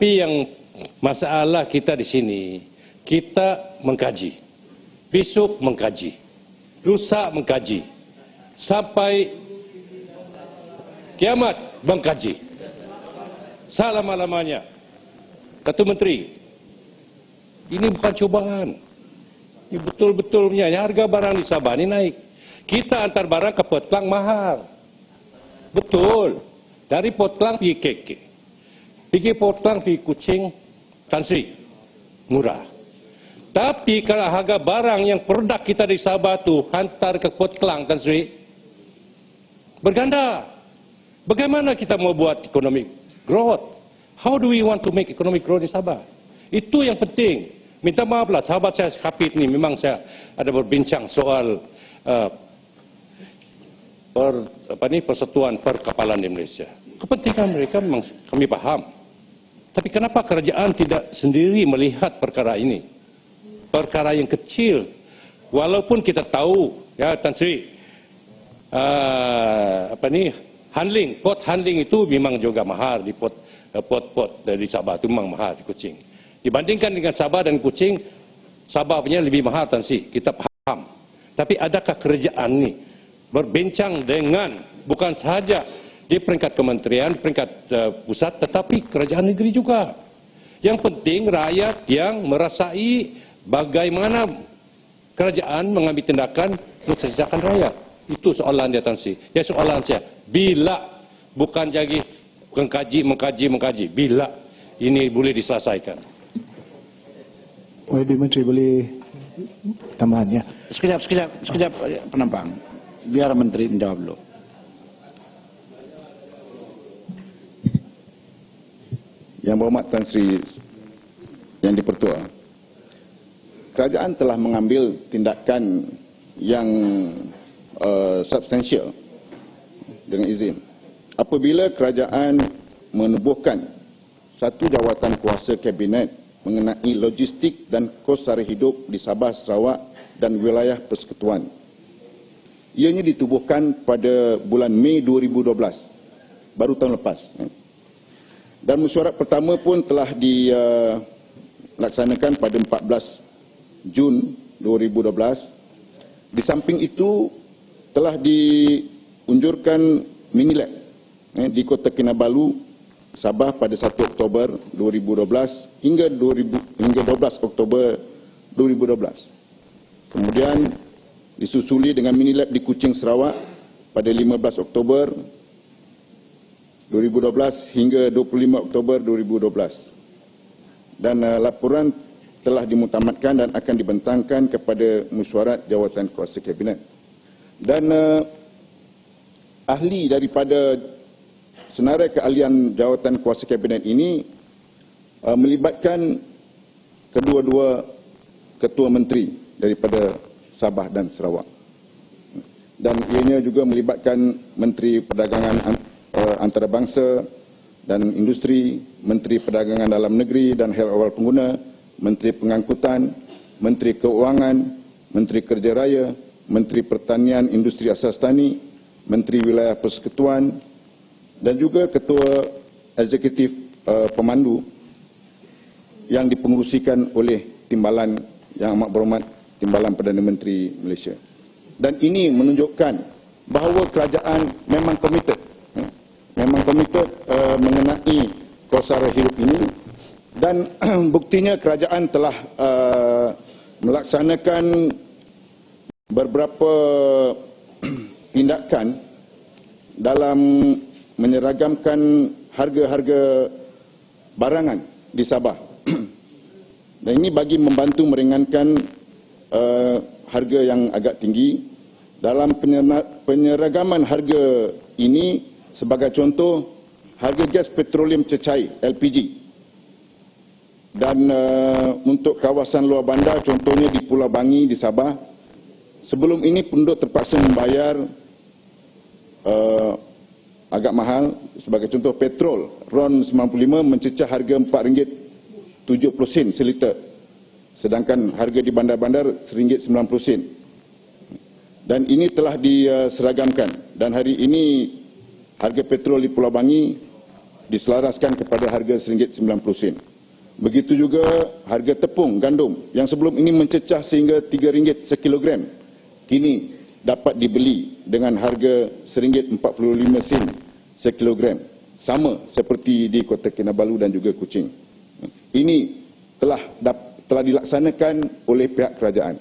Tapi yang masalah kita di sini, kita mengkaji. Besok mengkaji. Lusa mengkaji. Sampai kiamat mengkaji. Selama-lamanya. Kata Menteri, ini bukan cobaan. Ini betul-betulnya harga barang di Sabah ini naik. Kita antar barang ke Port Klang mahal. Betul. Dari Port Klang pergi KK. Pergi Port Klang pergi Kuching, Tan Sri. Murah. Tapi kalau harga barang yang produk kita di Sabah tu hantar ke Port Klang, Tan Sri, berganda. Bagaimana kita mau buat economic growth? How do we want to make economic growth di Sabah? Itu yang penting. Minta maaflah, sahabat saya Hafid ni memang saya ada berbincang soal persatuan perkapalan di Malaysia. Kepentingan mereka memang kami paham. Tapi kenapa kerajaan tidak sendiri melihat perkara ini? Perkara yang kecil. Walaupun kita tahu, ya Tan Sri, port handling itu memang juga mahal di port dari Sabah itu memang mahal di Kuching. Dibandingkan dengan Sabah dan Kuching, Sabah punya lebih mahal Tan Sri, kita paham. Tapi adakah kerajaan ni berbincang dengan bukan sahaja di peringkat kementerian, peringkat pusat, tetapi kerajaan negeri juga. Yang penting rakyat yang merasai bagaimana kerajaan mengambil tindakan untuk kesejahteraan rakyat. Itu soalan dia Tan Sri. Ya soalan saya, bila bukan lagi mengkaji, bila ini boleh diselesaikan? Ibu Menteri boleh tambahan ya? Sekejap penampang. Biar Menteri menjawab dulu. Yang berhormat Tan Sri yang dipertua, kerajaan telah mengambil tindakan yang substansial dengan izin. Apabila kerajaan menubuhkan satu jawatan kuasa kabinet mengenai logistik dan kos sara hidup di Sabah, Sarawak dan wilayah persekutuan. Ianya ditubuhkan pada bulan Mei 2012, baru tahun lepas. Dan mesyuarat pertama pun telah dilaksanakan pada 14 Jun 2012. Di samping itu telah diunjurkan minilab di Kota Kinabalu, Sabah pada 1 Oktober 2012 hingga 12 Oktober 2012. Kemudian disusuli dengan minilab di Kuching, Sarawak pada 15 Oktober 2012 hingga 25 Oktober 2012. Dan laporan telah dimutamatkan dan akan dibentangkan kepada mesyuarat jawatan kuasa kabinet. Dan ahli daripada senarai keahlian jawatan kuasa kabinet ini melibatkan kedua-dua ketua menteri daripada Sabah dan Sarawak. Dan ianya juga melibatkan Menteri Perdagangan Antarabangsa dan Industri, Menteri Perdagangan Dalam Negeri dan Hal Ehwal Pengguna, Menteri Pengangkutan, Menteri Keuangan, Menteri Kerja Raya, Menteri Pertanian Industri Asas Tani, Menteri Wilayah Persekutuan dan juga Ketua Eksekutif Pemandu yang dipengerusikan oleh Timbalan Yang Amat Berhormat Timbalan Perdana Menteri Malaysia. Dan ini menunjukkan bahawa kerajaan memang komited mengenai kos sara hidup ini, dan buktinya kerajaan telah melaksanakan beberapa tindakan dalam menyeragamkan harga-harga barangan di Sabah. Dan ini bagi membantu meringankan harga yang agak tinggi. Dalam penyeragaman harga ini, sebagai contoh, harga gas petroleum cecair LPG. Dan untuk kawasan luar bandar, contohnya di Pulau Bangi di Sabah, sebelum ini penduduk terpaksa membayar agak mahal. Sebagai contoh, petrol RON 95 mencecah harga RM4.70 seliter, sedangkan harga di bandar-bandar RM1.90. Dan ini telah diseragamkan, dan hari ini harga petrol di Pulau Bangi diselaraskan kepada harga RM1.90. Begitu juga harga tepung gandum yang sebelum ini mencecah sehingga RM3 sekilogram, kini dapat dibeli dengan harga RM1.45 sekilogram, sama seperti di Kota Kinabalu dan juga Kuching. Ini telah dilaksanakan oleh pihak kerajaan.